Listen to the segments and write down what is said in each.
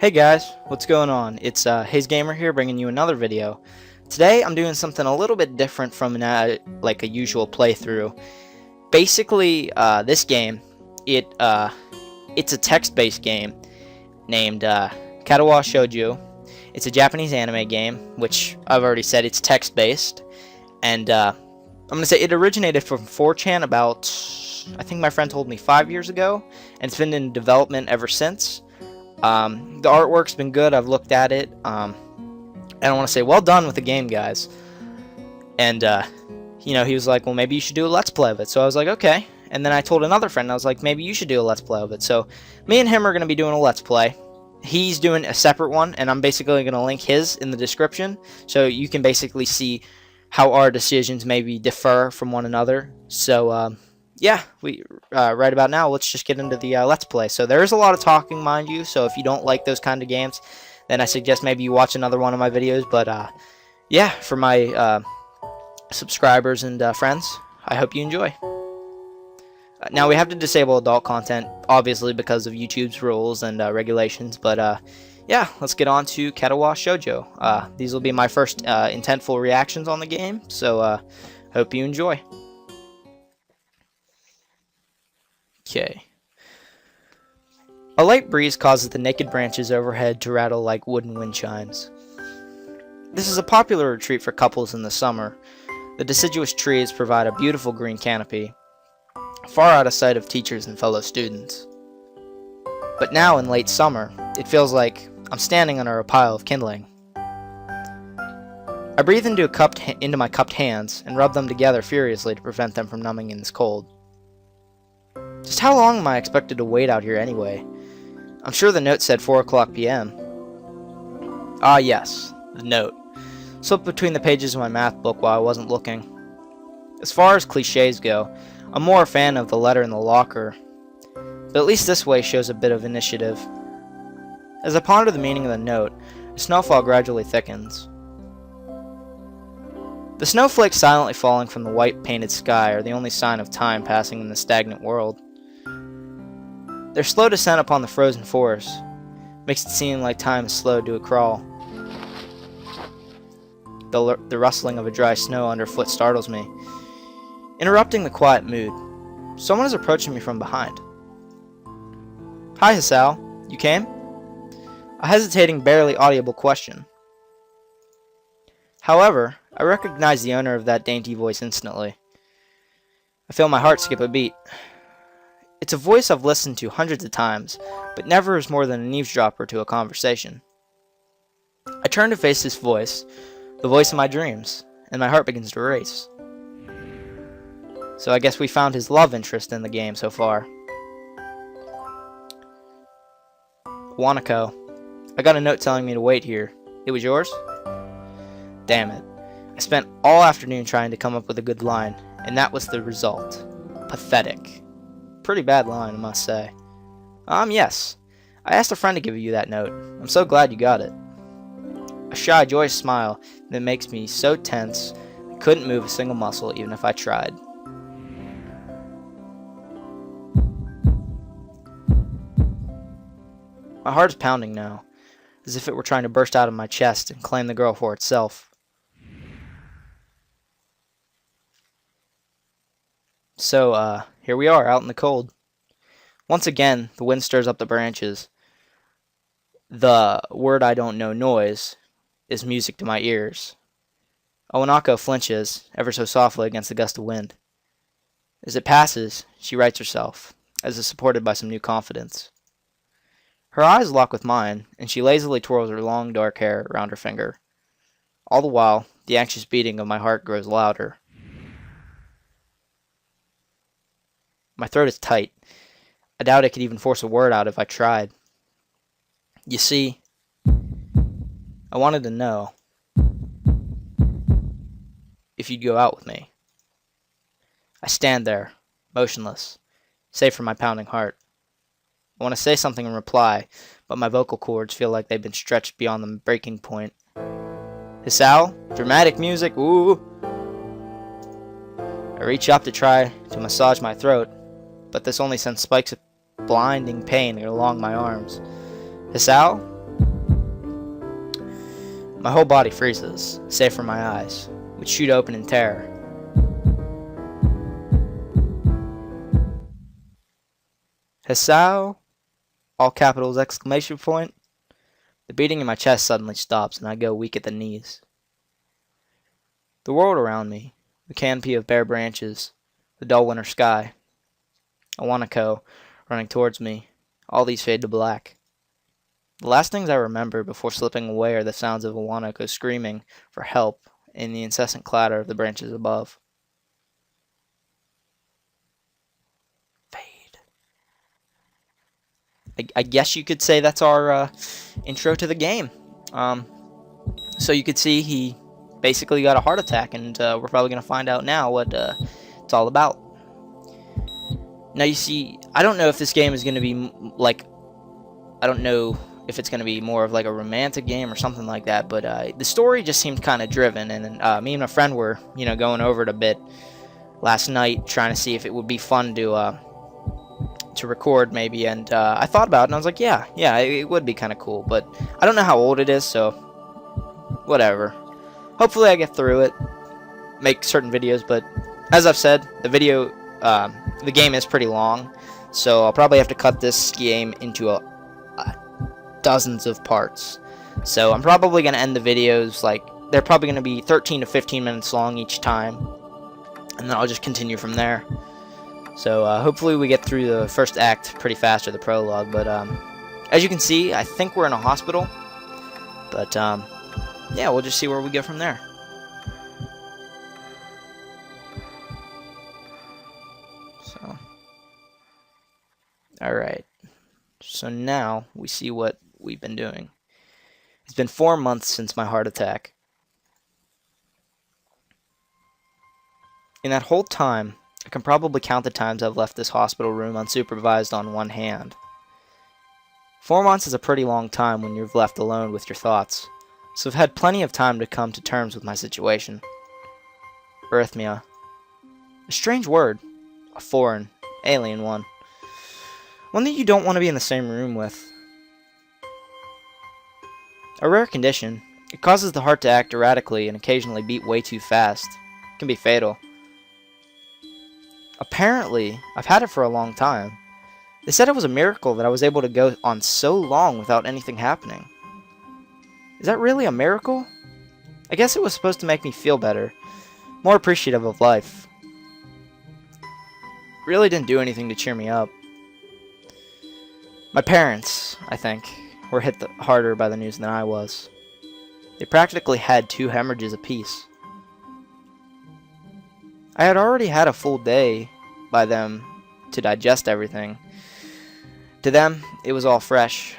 Hey guys, what's going on? It's Hayes Gamer here, bringing you another video. Today I'm doing something a little bit different from like a usual playthrough. Basically, this game, it's a text-based game named Katawa Shoujo. It's a Japanese anime game, which I've already said it's text-based, and I'm gonna say it originated from 4chan about, I think my friend told me 5 years ago, and it's been in development ever since. The artwork's been good. I've looked at it. And I want to say, well done with the game, guys. And, he was like, well, maybe you should do a Let's Play of it. So I was like, okay. And then I told another friend, I was like, maybe you should do a Let's Play of it. So me and him are going to be doing a Let's Play. He's doing a separate one, and I'm basically going to link his in the description. So you can basically see how our decisions maybe differ from one another. So, yeah, right about now, let's just get into the Let's Play. So there is a lot of talking, mind you, so if you don't like those kind of games, then I suggest maybe you watch another one of my videos. But, yeah, for my subscribers and friends, I hope you enjoy. Now, we have to disable adult content, obviously, because of YouTube's rules and regulations, but, yeah, let's get on to Katawa Shoujo. These will be my first intentful reactions on the game, so hope you enjoy. Okay. A light breeze causes the naked branches overhead to rattle like wooden wind chimes. This is a popular retreat for couples in the summer. The deciduous trees provide a beautiful green canopy, far out of sight of teachers and fellow students. But now in late summer, it feels like I'm standing under a pile of kindling. I breathe into my cupped hands and rub them together furiously to prevent them from numbing in this cold. Just how long am I expected to wait out here anyway? I'm sure the note said 4 o'clock p.m. Ah yes, the note. Slipped between the pages of my math book while I wasn't looking. As far as cliches go, I'm more a fan of the letter in the locker, but at least this way shows a bit of initiative. As I ponder the meaning of the note, the snowfall gradually thickens. The snowflakes silently falling from the white painted sky are the only sign of time passing in the stagnant world. Their slow descent upon the frozen forest makes it seem like time is slowed to a crawl. The rustling of a dry snow underfoot startles me, interrupting the quiet mood. Someone is approaching me from behind. Hi, Hisao. You came? A hesitating, barely audible question. However, I recognize the owner of that dainty voice instantly. I feel my heart skip a beat. It's a voice I've listened to hundreds of times, but never as more than an eavesdropper to a conversation. I turn to face this voice, the voice of my dreams, and my heart begins to race. So I guess we found his love interest in the game so far. Wanako, I got a note telling me to wait here. It was yours? Damn it. I spent all afternoon trying to come up with a good line, and that was the result. Pathetic. Pretty bad line, I must say. Yes. I asked a friend to give you that note. I'm so glad you got it. A shy, joyous smile that makes me so tense I couldn't move a single muscle even if I tried. My heart is pounding now, as if it were trying to burst out of my chest and claim the girl for itself. So, here we are, out in the cold. Once again, the wind stirs up the branches. The word I don't know noise is music to my ears. Owanako flinches, ever so softly, against the gust of wind. As it passes, she rights herself, as if supported by some new confidence. Her eyes lock with mine, and she lazily twirls her long dark hair around her finger. All the while, the anxious beating of my heart grows louder. My throat is tight. I doubt I could even force a word out if I tried. You see, I wanted to know if you'd go out with me. I stand there, motionless, save for my pounding heart. I want to say something in reply, but my vocal cords feel like they've been stretched beyond the breaking point. Hisao, dramatic music, ooh! I reach up to try to massage my throat, but this only sends spikes of blinding pain along my arms. Hisao? My whole body freezes, save for my eyes, which shoot open in terror. Hisao! All capitals exclamation point. The beating in my chest suddenly stops and I go weak at the knees. The world around me, the canopy of bare branches, the dull winter sky, a Wanako running towards me, all these fade to black. The last things I remember before slipping away are the sounds of a Wanako screaming for help and the incessant clatter of the branches above. Fade. I guess you could say that's our intro to the game. So you could see he basically got a heart attack, and we're probably going to find out now what it's all about. Now you see, I don't know if this game is going to be like, I don't know if it's going to be more of like a romantic game or something like that, but the story just seemed kind of driven, and me and my friend were, going over it a bit last night, trying to see if it would be fun to record maybe, and I thought about it, and I was like, yeah, it would be kind of cool, but I don't know how old it is, so whatever. Hopefully I get through it, make certain videos, but as I've said, the game is pretty long, so I'll probably have to cut this game into dozens of parts. So I'm probably going to end the videos, like, they're probably going to be 13 to 15 minutes long each time, and then I'll just continue from there. So hopefully we get through the first act pretty fast, or the prologue, but as you can see, I think we're in a hospital, but yeah, we'll just see where we go from there. So, alright, so now we see what we've been doing. It's been 4 months since my heart attack. In that whole time, I can probably count the times I've left this hospital room unsupervised on one hand. 4 months is a pretty long time when you're left alone with your thoughts, so I've had plenty of time to come to terms with my situation. Arrhythmia. A strange word. A foreign, alien one. One that you don't want to be in the same room with. A rare condition. It causes the heart to act erratically and occasionally beat way too fast. It can be fatal. Apparently, I've had it for a long time. They said it was a miracle that I was able to go on so long without anything happening. Is that really a miracle? I guess it was supposed to make me feel better, more appreciative of life. It really didn't do anything to cheer me up. My parents, I think, were hit harder by the news than I was. They practically had 2 hemorrhages apiece. I had already had a full day by them to digest everything. To them, it was all fresh.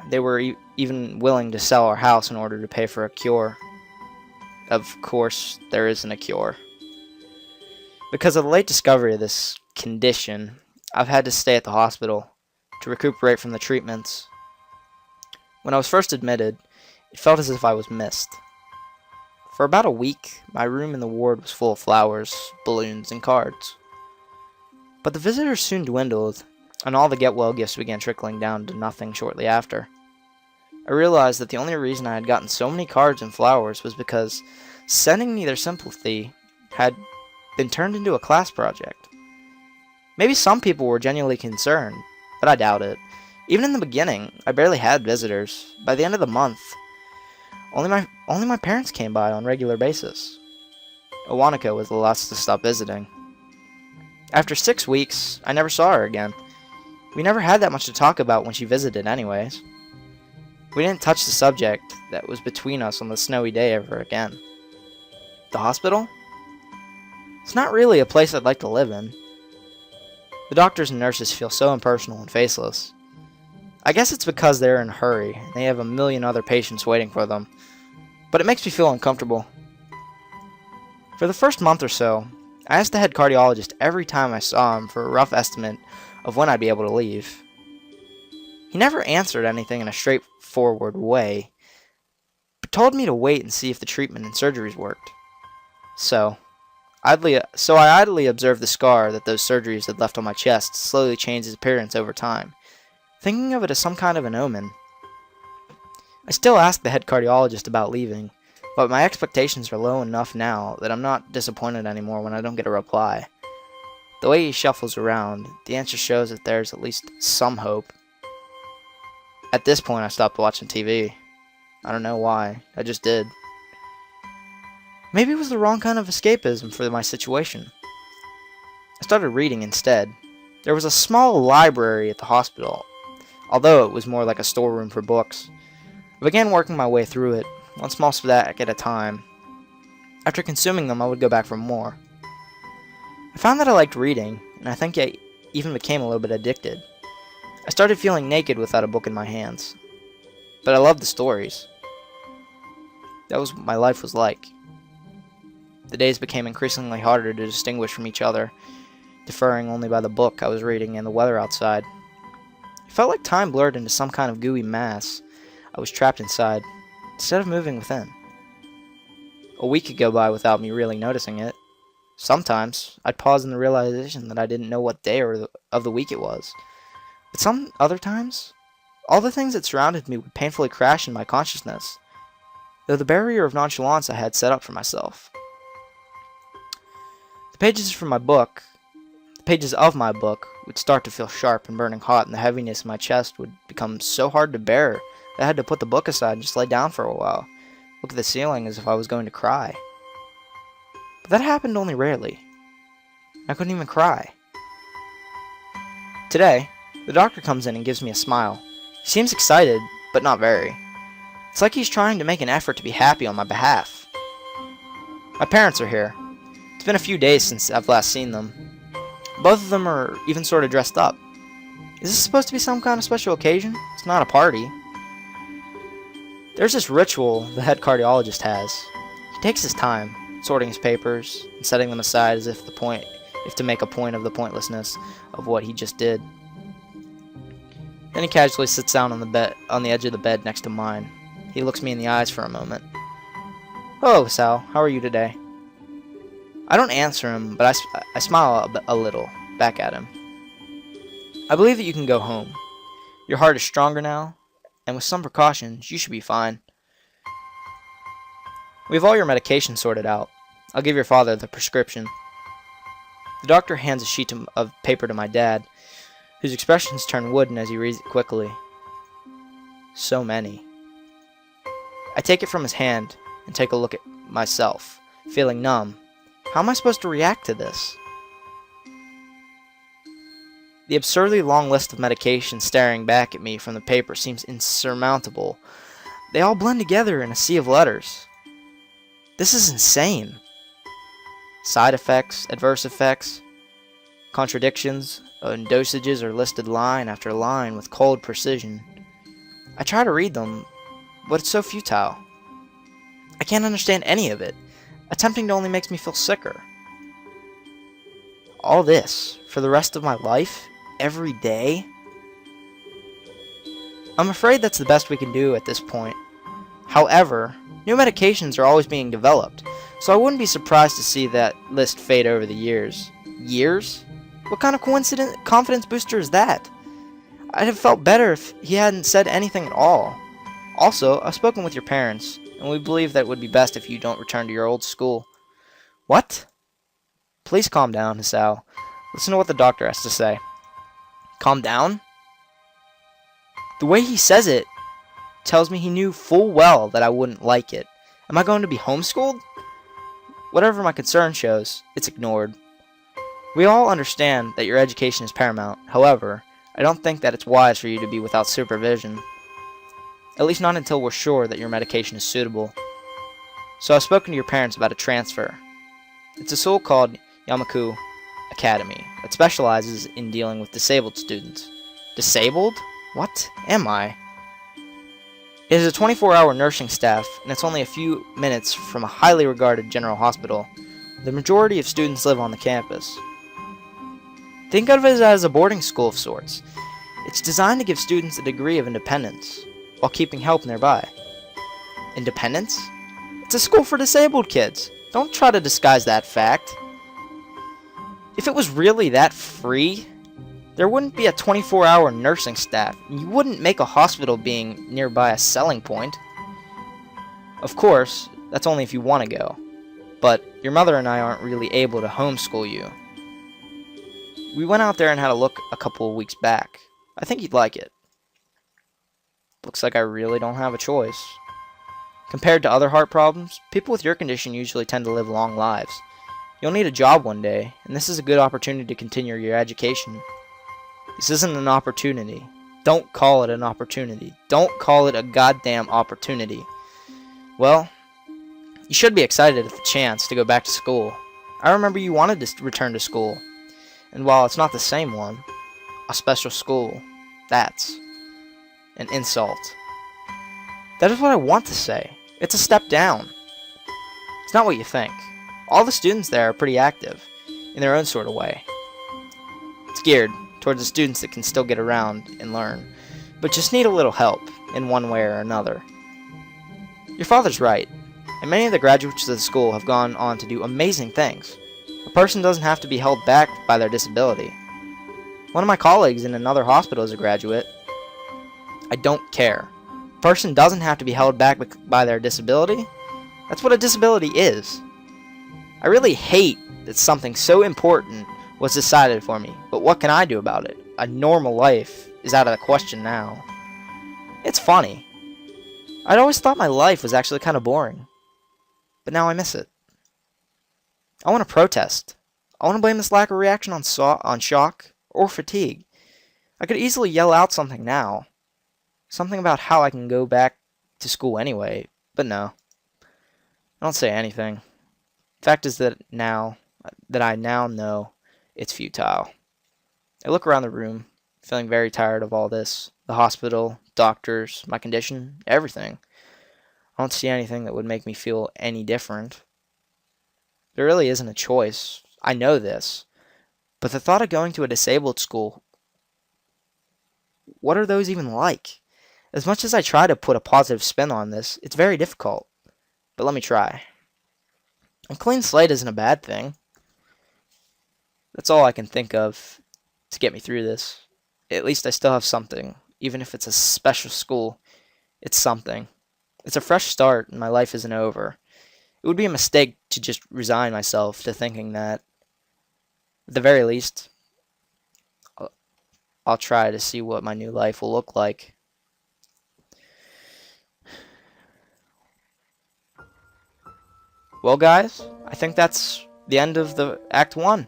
They were even willing to sell our house in order to pay for a cure. Of course, there isn't a cure. Because of the late discovery of this condition, I've had to stay at the hospital to recuperate from the treatments. When I was first admitted, it felt as if I was missed. For about a week, my room in the ward was full of flowers, balloons, and cards. But the visitors soon dwindled, and all the get-well gifts began trickling down to nothing shortly after. I realized that the only reason I had gotten so many cards and flowers was because sending me their sympathy had been turned into a class project. Maybe some people were genuinely concerned, but I doubt it. Even in the beginning, I barely had visitors. By the end of the month, only my parents came by on a regular basis. Owanako was the last to stop visiting. After 6 weeks, I never saw her again. We never had that much to talk about when she visited anyways. We didn't touch the subject that was between us on the snowy day ever again. The hospital? It's not really a place I'd like to live in. The doctors and nurses feel so impersonal and faceless. I guess it's because they're in a hurry, and they have a million other patients waiting for them, but it makes me feel uncomfortable. For the first month or so, I asked the head cardiologist every time I saw him for a rough estimate of when I'd be able to leave. He never answered anything in a straightforward way, but told me to wait and see if the treatment and surgeries worked. So I idly observed the scar that those surgeries had left on my chest slowly change its appearance over time, thinking of it as some kind of an omen. I still ask the head cardiologist about leaving, but my expectations are low enough now that I'm not disappointed anymore when I don't get a reply. The way he shuffles around, the answer shows that there's at least some hope. At this point, I stopped watching TV. I don't know why. I just did. Maybe it was the wrong kind of escapism for my situation. I started reading instead. There was a small library at the hospital, although it was more like a storeroom for books. I began working my way through it, one small stack at a time. After consuming them, I would go back for more. I found that I liked reading, and I think I even became a little bit addicted. I started feeling naked without a book in my hands. But I loved the stories. That was what my life was like. The days became increasingly harder to distinguish from each other, differing only by the book I was reading and the weather outside. It felt like time blurred into some kind of gooey mass. I was trapped inside, instead of moving within. A week could go by without me really noticing it. Sometimes, I'd pause in the realization that I didn't know what day of the week it was. But some other times, all the things that surrounded me would painfully crash in my consciousness, though the barrier of nonchalance I had set up for myself. The pages of my book would start to feel sharp and burning hot, and the heaviness in my chest would become so hard to bear that I had to put the book aside and just lay down for a while, look at the ceiling as if I was going to cry. But that happened only rarely. I couldn't even cry. Today, the doctor comes in and gives me a smile. He seems excited, but not very. It's like he's trying to make an effort to be happy on my behalf. My parents are here. It's been a few days since I've last seen them. Both of them are even sort of dressed up. Is this supposed to be some kind of special occasion? It's not a party. There's this ritual the head cardiologist has. He takes his time, sorting his papers and setting them aside as if to make a point of the pointlessness of what he just did. Then he casually sits down on the edge of the bed next to mine. He looks me in the eyes for a moment. "Hello, Sal. How are you today?" I don't answer him, but I smile a little back at him. "I believe that you can go home. Your heart is stronger now, and with some precautions, you should be fine. We have all your medication sorted out. I'll give your father the prescription." The doctor hands a sheet of paper to my dad, whose expressions turn wooden as he reads it quickly. So many. I take it from his hand and take a look at myself, feeling numb. How am I supposed to react to this? The absurdly long list of medications staring back at me from the paper seems insurmountable. They all blend together in a sea of letters. This is insane. Side effects, adverse effects, contradictions, and dosages are listed line after line with cold precision. I try to read them, but it's so futile. I can't understand any of it. Attempting to only makes me feel sicker. All this, for the rest of my life, every day? I'm afraid that's the best we can do at this point. However, new medications are always being developed, so I wouldn't be surprised to see that list fade over the years. Years? What kind of confidence booster is that? I'd have felt better if he hadn't said anything at all. Also, I've spoken with your parents, and we believe that it would be best if you don't return to your old school. What? Please calm down, Hisao. Listen to what the doctor has to say. Calm down? The way he says it tells me he knew full well that I wouldn't like it. Am I going to be homeschooled? Whatever my concern shows, it's ignored. We all understand that your education is paramount. However, I don't think that it's wise for you to be without supervision. At least not until we're sure that your medication is suitable. So I've spoken to your parents about a transfer. It's a school called Yamaku Academy that specializes in dealing with disabled students. Disabled? What am I? It has a 24-hour nursing staff, and it's only a few minutes from a highly regarded general hospital. The majority of students live on the campus. Think of it as a boarding school of sorts. It's designed to give students a degree of independence, while keeping help nearby. Independence? It's a school for disabled kids. Don't try to disguise that fact. If it was really that free, There wouldn't be a 24-hour nursing staff, and you wouldn't make a hospital being nearby a selling point. Of course, that's only if you want to go, but your mother and I aren't really able to homeschool you. We went out there and had a look a couple of weeks back. I think you'd like it. Looks like I really don't have a choice. Compared to other heart problems, people with your condition usually tend to live long lives. You'll need a job one day, and this is a good opportunity to continue your education. This isn't an opportunity. Don't call it an opportunity. Don't call it a goddamn opportunity. Well, you should be excited at the chance to go back to school. I remember you wanted to return to school. And while it's not the same one, a special school, that's an insult. That is what I want to say. It's a step down. It's not what you think. All the students there are pretty active, in their own sort of way. It's geared towards the students that can still get around and learn, but just need a little help in one way or another. Your father's right, and many of the graduates of the school have gone on to do amazing things. A person doesn't have to be held back by their disability. One of my colleagues in another hospital is a graduate. I don't care. A person doesn't have to be held back by their disability. That's what a disability is. I really hate that something so important was decided for me, but what can I do about it? A normal life is out of the question now. It's funny. I'd always thought my life was actually kind of boring, but now I miss it. I want to protest. I want to blame this lack of reaction on shock or fatigue. I could easily yell out something now. Something about how I can go back to school anyway, but no. I don't say anything. Fact is that I now know it's futile. I look around the room, feeling very tired of all this. The hospital, doctors, my condition, everything. I don't see anything that would make me feel any different. There really isn't a choice. I know this. But the thought of going to a disabled school, what are those even like? As much as I try to put a positive spin on this, it's very difficult. But let me try. A clean slate isn't a bad thing. That's all I can think of to get me through this. At least I still have something. Even if it's a special school, it's something. It's a fresh start and my life isn't over. It would be a mistake to just resign myself to thinking that, at the very least, I'll try to see what my new life will look like. Well, guys, I think that's the end of the Act 1.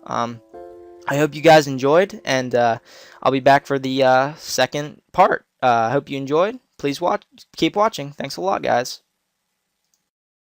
I hope you guys enjoyed, and I'll be back for the second part. I hope you enjoyed. Please keep watching. Thanks a lot, guys.